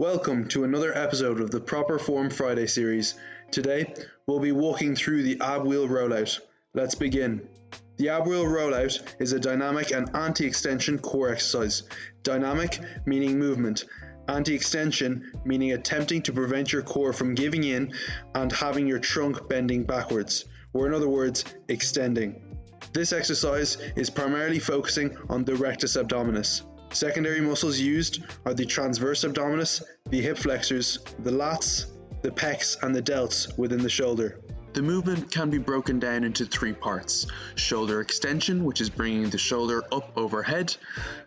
Welcome to another episode of the Proper Form Friday series. Today, we'll be walking through the ab wheel rollout. Let's begin. The ab wheel rollout is a dynamic and anti-extension core exercise. Dynamic meaning movement, anti-extension meaning attempting to prevent your core from giving in and having your trunk bending backwards, or in other words, extending. This exercise is primarily focusing on the rectus abdominis. Secondary muscles used are the transverse abdominis, the hip flexors, the lats, the pecs, and the delts within the shoulder. The movement can be broken down into three parts: shoulder extension, which is bringing the shoulder up overhead,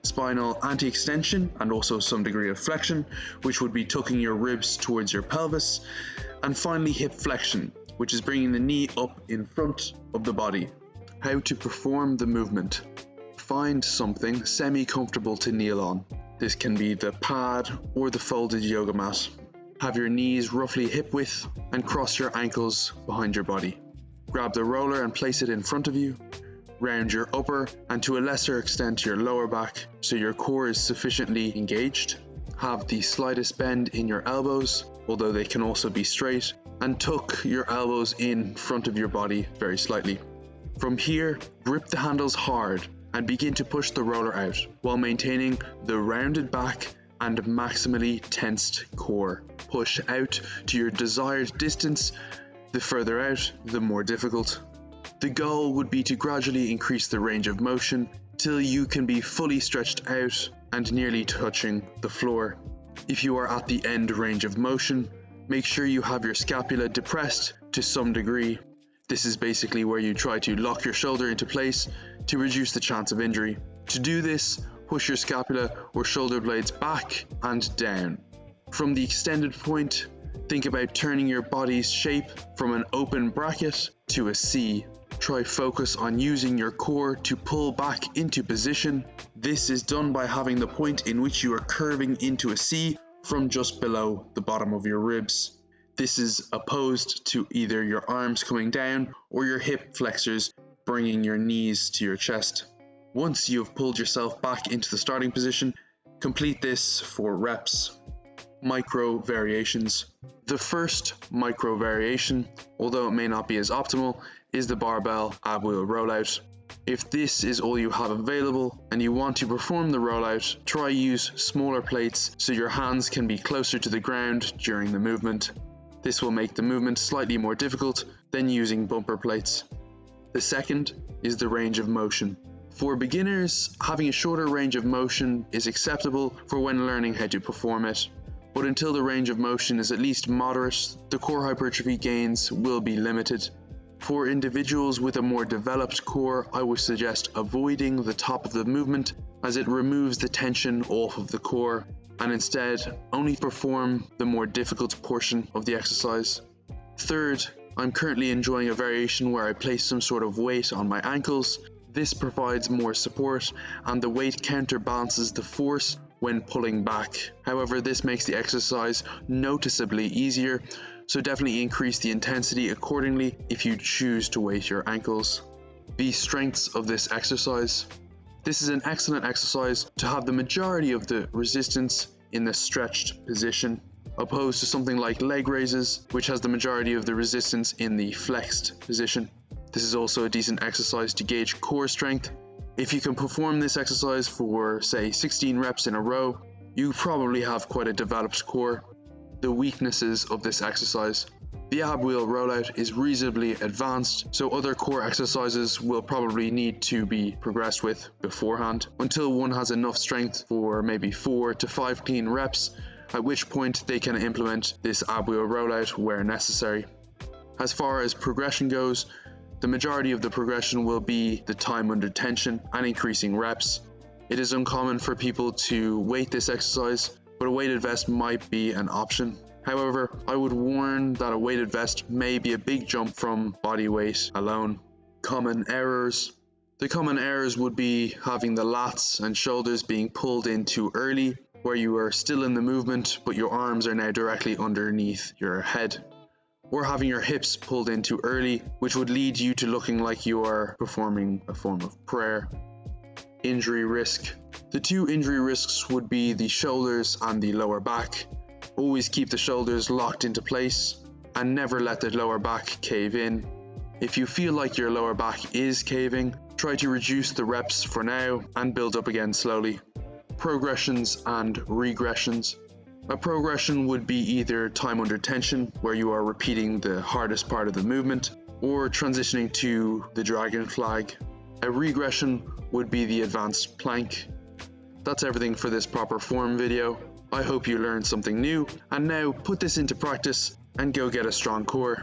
spinal anti-extension and also some degree of flexion, which would be tucking your ribs towards your pelvis, and finally hip flexion, which is bringing the knee up in front of the body. How to perform the movement. Find something semi-comfortable to kneel on. This can be the pad or the folded yoga mat. Have your knees roughly hip width and cross your ankles behind your body. Grab the roller and place it in front of you. Round your upper and to a lesser extent your lower back so your core is sufficiently engaged. Have the slightest bend in your elbows, although they can also be straight, and tuck your elbows in front of your body very slightly. From here, grip the handles hard and begin to push the roller out while maintaining the rounded back and maximally tensed core. Push out to your desired distance. The further out, the more difficult. The goal would be to gradually increase the range of motion till you can be fully stretched out and nearly touching the floor. If you are at the end range of motion, make sure you have your scapula depressed to some degree. This is basically where you try to lock your shoulder into place to reduce the chance of injury. To do this, push your scapula or shoulder blades back and down. From the extended point, think about turning your body's shape from an open bracket to a C. Try focus on using your core to pull back into position. This is done by having the point in which you are curving into a C from just below the bottom of your ribs. This is opposed to either your arms coming down or your hip flexors bringing your knees to your chest. Once you have pulled yourself back into the starting position, complete this for reps. Micro variations. The first micro variation, although it may not be as optimal, is the barbell ab wheel rollout. If this is all you have available and you want to perform the rollout, try use smaller plates so your hands can be closer to the ground during the movement. This will make the movement slightly more difficult than using bumper plates. The second is the range of motion. For beginners, having a shorter range of motion is acceptable for when learning how to perform it, but until the range of motion is at least moderate, the core hypertrophy gains will be limited. For individuals with a more developed core, I would suggest avoiding the top of the movement as it removes the tension off of the core, and instead only perform the more difficult portion of the exercise. Third, I'm currently enjoying a variation where I place some sort of weight on my ankles. This provides more support and the weight counterbalances the force when pulling back. However, this makes the exercise noticeably easier, so definitely increase the intensity accordingly if you choose to weight your ankles. The strengths of this exercise. This is an excellent exercise to have the majority of the resistance in the stretched position, opposed to something like leg raises, which has the majority of the resistance in the flexed position. This is also a decent exercise to gauge core strength. If you can perform this exercise for, say, 16 reps in a row, you probably have quite a developed core. The weaknesses of this exercise. The ab wheel rollout is reasonably advanced, so other core exercises will probably need to be progressed with beforehand until one has enough strength for maybe 4 to 5 clean reps, at which point they can implement this ab wheel rollout where necessary. As far as progression goes, the majority of the progression will be the time under tension and increasing reps. It is uncommon for people to weight this exercise, but a weighted vest might be an option. However, I would warn that a weighted vest may be a big jump from body weight alone. Common errors. The common errors would be having the lats and shoulders being pulled in too early, where you are still in the movement but your arms are now directly underneath your head. Or having your hips pulled in too early, which would lead you to looking like you are performing a form of prayer. Injury risk. The two injury risks would be the shoulders and the lower back. Always keep the shoulders locked into place and never let the lower back cave in. If you feel like your lower back is caving, try to reduce the reps for now and build up again slowly. Progressions and regressions. A progression would be either time under tension, where you are repeating the hardest part of the movement, or transitioning to the dragon flag. A regression would be the advanced plank. That's everything for this proper form video. I hope you learned something new, and now put this into practice and go get a strong core.